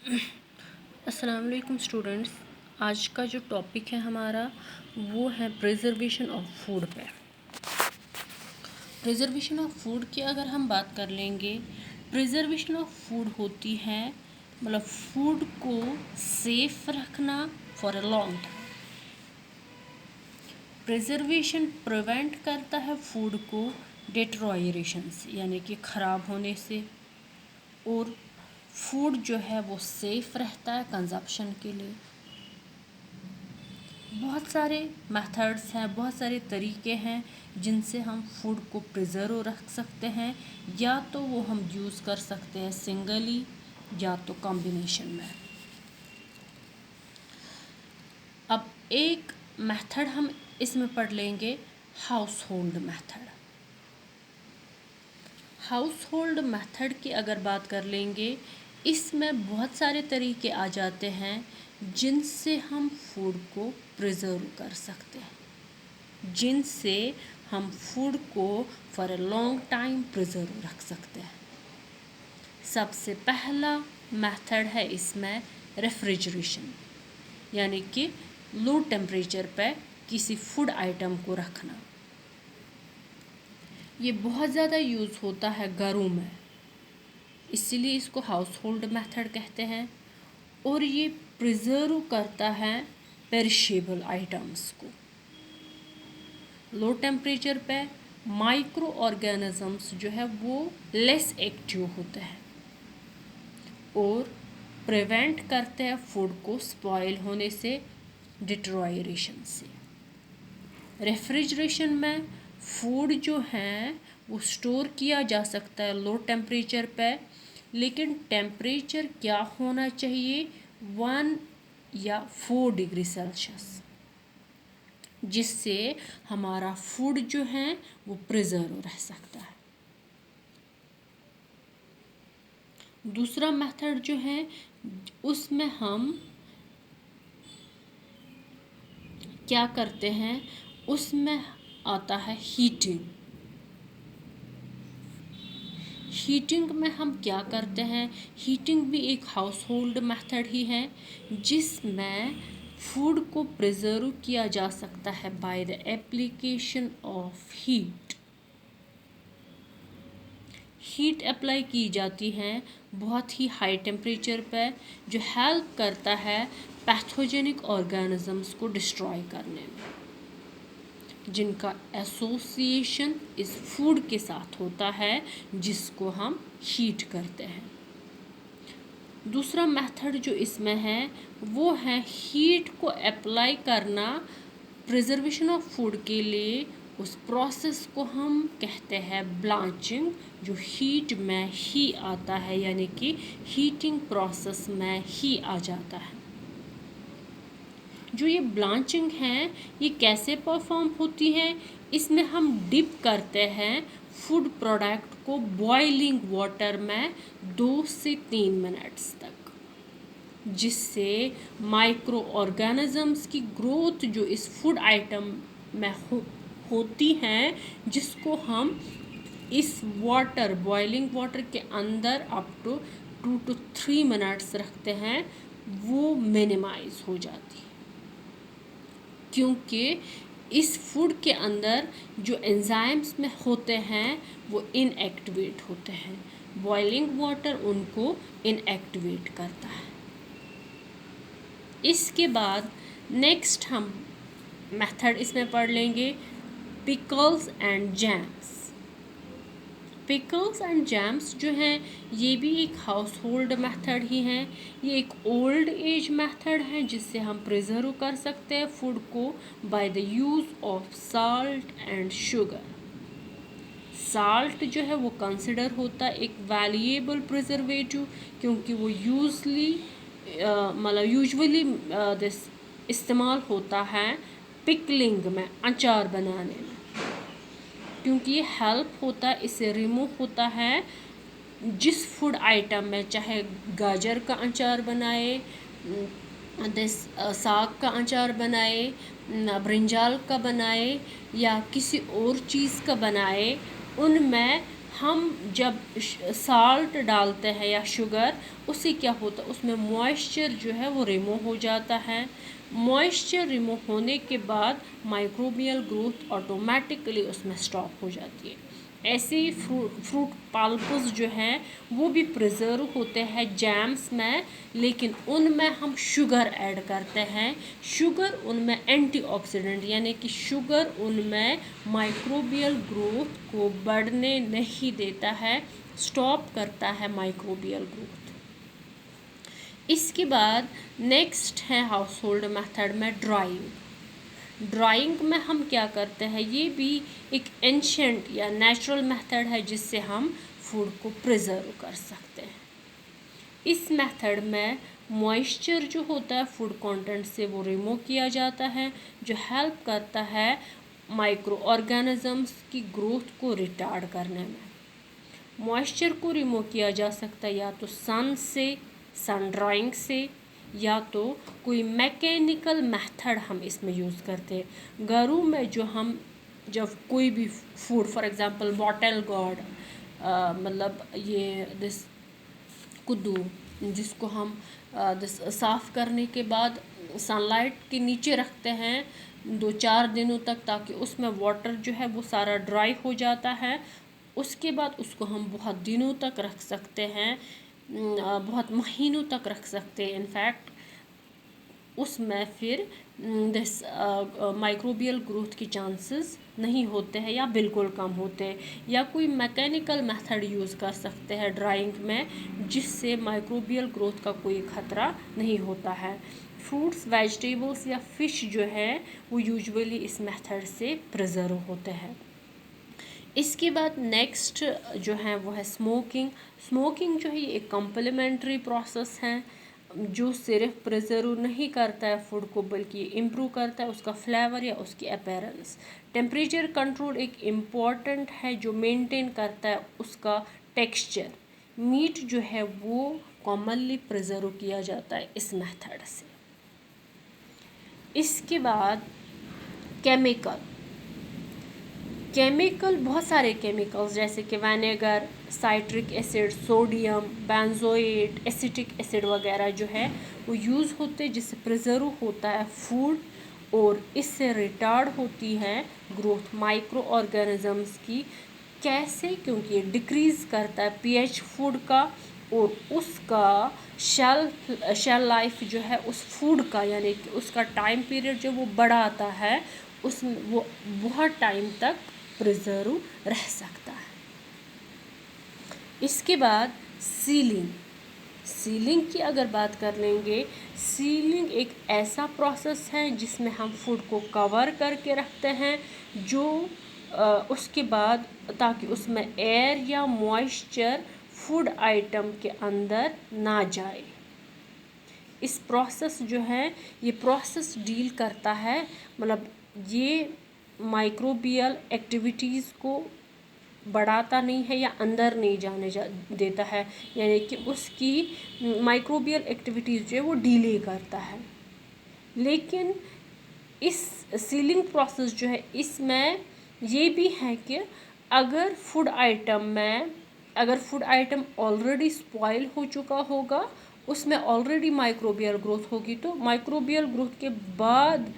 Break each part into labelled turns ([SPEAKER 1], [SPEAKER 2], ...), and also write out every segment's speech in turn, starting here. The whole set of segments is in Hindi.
[SPEAKER 1] अस्सलाम वालेकुम स्टूडेंट्स। आज का जो टॉपिक है हमारा वो है प्रिजर्वेशन ऑफ फूड पे। प्रिजर्वेशन ऑफ फूड की अगर हम बात कर लेंगे, प्रिजर्वेशन ऑफ फूड होती है मतलब फूड को सेफ रखना for a long time. Preservation prevent करता है फूड को डिटरोरेशन से, यानी कि ख़राब होने से, और फूड जो है वो सेफ़ रहता है कंजप्शन के लिए। बहुत सारे मेथड्स हैं, बहुत सारे तरीके हैं जिनसे हम फूड को प्रिजर्व रख सकते हैं, या तो वो हम यूज़ कर सकते हैं सिंगली या तो कॉम्बिनेशन में। अब एक मेथड हम इसमें पढ़ लेंगे, house hold method. House hold method की अगर बात कर लेंगे, इसमें बहुत सारे तरीके आ जाते हैं जिनसे हम फूड को प्रिजर्व कर सकते हैं, जिनसे हम फूड को for a long time preserve रख सकते हैं। सबसे पहला मेथड है इसमें रेफ्रिजरेशन, यानी कि लो टेम्परेचर पे किसी फूड आइटम को रखना। ये बहुत ज़्यादा यूज़ होता है घरों में, इसीलिए इसको हाउस होल्ड मेथड कहते हैं, और ये प्रिजर्व करता है पेरिशेबल आइटम्स को। लो टेम्परेचर पे माइक्रो ऑर्गेनिजम्स जो है वो लेस एक्टिव होते हैं और प्रिवेंट करते हैं फूड को स्पॉइल होने से, डिटरोरेशन से। रेफ्रिजरेशन में फूड जो है वो स्टोर किया जा सकता है लो टेम्परेचर पे, लेकिन टेम्परेचर क्या होना चाहिए, 1 या 4 डिग्री सेल्सियस, जिससे हमारा फूड जो है वो प्रिजर्व रह सकता है। दूसरा मेथड जो है उसमें हम क्या करते हैं, उसमें आता है हीटिंग। हीटिंग में हम क्या करते हैं, हीटिंग भी एक हाउस होल्ड मेथड ही है जिसमें फूड को प्रिजर्व किया जा सकता है by the application of heat. Heat apply की जाती है बहुत ही हाई टेम्परेचर पर, जो हेल्प करता है पैथोजेनिक ऑर्गेनिजम्स को डिस्ट्रॉय करने में, जिनका एसोसिएशन इस फूड के साथ होता है जिसको हम हीट करते हैं। दूसरा मेथड जो इसमें है वो है हीट को अप्लाई करना प्रिजर्वेशन ऑफ फूड के लिए। उस प्रोसेस को हम कहते हैं ब्लांचिंग, जो हीट में ही आता है, यानी कि हीटिंग प्रोसेस में ही आ जाता है। जो ये ब्लांचिंग है ये कैसे परफॉर्म होती है, इसमें हम डिप करते हैं फूड प्रोडक्ट को बॉइलिंग वाटर में 2 से 3 मिनट्स तक, जिससे माइक्रो ऑर्गेनिजम्स की ग्रोथ जो इस फूड आइटम में होती हैं, जिसको हम इस वाटर बॉइलिंग वाटर के अंदर अप टू 2 to 3 मिनट्स रखते हैं, वो मिनिमाइज हो जाती है, क्योंकि इस फूड के अंदर जो एंजाइम्स में होते हैं वो इनएक्टिवेट होते हैं। बॉइलिंग वाटर उनको इनएक्टिवेट करता है। इसके बाद नेक्स्ट हम मेथड इसमें पढ़ लेंगे, pickles and jams. Pickles and jams जो हैं ये भी एक हाउस होल्ड मेथड ही हैं। ये एक ओल्ड एज मेथड है जिससे हम प्रिजर्व कर सकते हैं फूड को by the use of salt and sugar. Salt जो है वो कंसिडर होता है एक वैल्यूएबल प्रिजर्वेटिव, क्योंकि वो यूजुअली दिस इस्तेमाल होता है पिकलिंग में, अचार बनाने में, क्योंकि ये हेल्प होता है, इससे रिमूव होता है जिस फूड आइटम में, चाहे गाजर का अचार बनाए, साग का अचार बनाए, ब्रिंजाल का बनाए या किसी और चीज़ का बनाए, उनमें हम जब साल्ट डालते हैं या शुगर, उससे क्या होता है, उसमें मॉइस्चर जो है वो रिमूव हो जाता है। मॉइस्चर रिमूव होने के बाद माइक्रोबियल ग्रोथ ऑटोमेटिकली उसमें स्टॉप हो जाती है। ऐसे ही फ्रूट पल्प्स जो हैं वो भी प्रिजर्व होते हैं जैम्स में, लेकिन उनमें हम शुगर ऐड करते हैं। शुगर उनमें एंटीऑक्सीडेंट, यानी कि शुगर उनमें माइक्रोबियल ग्रोथ को बढ़ने नहीं देता है, स्टॉप करता है माइक्रोबियल ग्रोथ। इसके बाद नेक्स्ट है हाउस होल्ड मेथड में ड्राइंग। ड्राइंग में हम क्या करते हैं, ये भी एक एंशंट या नेचुरल मेथड है जिससे हम फूड को प्रिजर्व कर सकते हैं। इस मेथड में मॉइस्चर जो होता है फूड कंटेंट से वो रिमूव किया जाता है, जो हेल्प करता है माइक्रो ऑर्गेनिजम्स की ग्रोथ को रिटार्ड करने में। मॉइस्चर को रिमूव किया जा सकता है या तो सन से, सन ड्राइंग से, या तो कोई मैकेनिकल मेथड हम इसमें यूज़ करते हैं। घरों में जो हम जब कोई भी food, for example bottle gourd, मतलब ये दिस कद्दू, जिसको हम साफ़ करने के बाद सनलाइट के नीचे रखते हैं 2-4 दिनों तक, ताकि उसमें वाटर जो है वो सारा ड्राई हो जाता है। उसके बाद उसको हम बहुत दिनों तक रख सकते हैं, बहुत महीनों तक रख सकते हैं। इनफैक्ट उसमें फिर दिस माइक्रोबियल ग्रोथ की चांसेस नहीं होते हैं या बिल्कुल कम होते हैं। या कोई मैकेनिकल मेथड यूज़ कर सकते हैं ड्राइंग में, जिससे माइक्रोबियल ग्रोथ का कोई ख़तरा नहीं होता है। फ्रूट्स, वेजिटेबल्स या फ़िश जो है वो यूजुअली इस मेथड से प्रिजर्व होते हैं। इसके बाद नेक्स्ट जो है वो है स्मोकिंग। स्मोकिंग जो है ये एक कम्प्लीमेंट्री प्रोसेस है जो सिर्फ प्रिजर्व नहीं करता है फूड को, बल्कि इम्प्रूव करता है उसका फ्लेवर या उसकी अपीयरेंस। टेम्परेचर कंट्रोल एक इम्पॉर्टेंट है जो मेंटेन करता है उसका टेक्सचर। मीट जो है वो कॉमनली प्रिजर्व किया जाता है इस मेथड से। इसके बाद केमिकल बहुत सारे केमिकल्स जैसे कि vinegar, citric acid, sodium, benzoate, acetic acid वगैरह जो है वो यूज़ होते हैं, जिससे प्रिजर्व होता है फूड और इससे रिटार्ड होती है ग्रोथ माइक्रो ऑर्गेनिजम्स की। कैसे? क्योंकि ये डिक्रीज़ करता है पीएच फूड का, और उसका शेल लाइफ जो है उस फूड का, यानी कि उसका टाइम पीरियड जो वो बढ़ाता है, उस वो बहुत टाइम तक प्रिजर्व रह सकता है। इसके बाद सीलिंग की अगर बात कर लेंगे, सीलिंग एक ऐसा प्रोसेस है जिसमें हम फूड को कवर करके रखते हैं, जो उसके बाद ताकि उसमें एयर या मॉइस्चर फूड आइटम के अंदर ना जाए। इस प्रोसेस जो है ये प्रोसेस डील करता है, मतलब ये माइक्रोबियल एक्टिविटीज़ को बढ़ाता नहीं है या अंदर नहीं जाने देता है, यानी कि उसकी माइक्रोबियल एक्टिविटीज़ जो है वो डिले करता है। लेकिन इस सीलिंग प्रोसेस जो है इसमें ये भी है कि अगर फूड आइटम ऑलरेडी स्पॉइल हो चुका होगा, उसमें ऑलरेडी माइक्रोबियल ग्रोथ होगी, तो माइक्रोबियल ग्रोथ के बाद,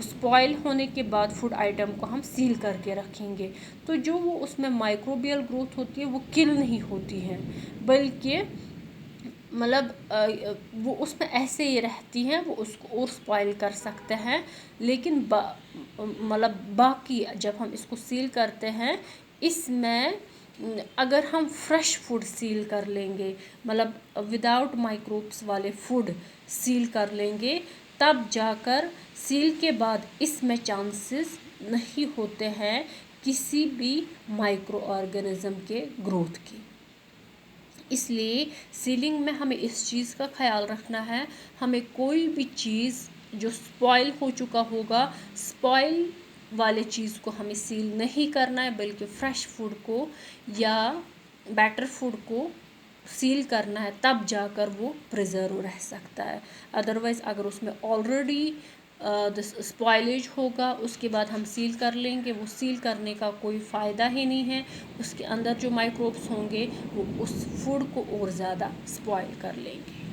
[SPEAKER 1] स्पॉइल होने के बाद फूड आइटम को हम सील करके रखेंगे, तो जो वो उसमें माइक्रोबियल ग्रोथ होती है वो किल नहीं होती है, बल्कि मतलब वो उसमें ऐसे ही रहती हैं, वो उसको और स्पॉइल कर सकते हैं। लेकिन मतलब बाकी जब हम इसको सील करते हैं, इसमें अगर हम फ्रेश फूड सील कर लेंगे, मतलब विदाउट माइक्रोब्स वाले फूड सील कर लेंगे, तब जाकर सील के बाद इसमें चांसेस नहीं होते हैं किसी भी माइक्रो ऑर्गेनिज्म के ग्रोथ की। इसलिए सीलिंग में हमें इस चीज़ का ख्याल रखना है, हमें कोई भी चीज़ जो स्पॉइल हो चुका होगा, स्पॉइल वाले चीज़ को हमें सील नहीं करना है, बल्कि फ्रेश फूड को या बैटर फूड को सील करना है, तब जाकर वो प्रिजर्व रह सकता है। अदरवाइज़ अगर उसमें ऑलरेडी स्पॉइलेज होगा, उसके बाद हम सील कर लेंगे। वो सील करने का कोई फ़ायदा ही नहीं है, उसके अंदर जो माइक्रोब्स होंगे वो उस फूड को और ज़्यादा स्पॉइल कर लेंगे।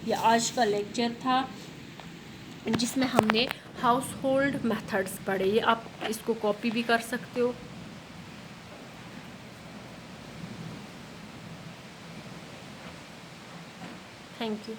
[SPEAKER 1] ये आज का लेक्चर था जिसमें हमने हाउस होल्ड मेथड्स पढ़े। ये आप इसको कॉपी भी कर सकते हो। Thank you.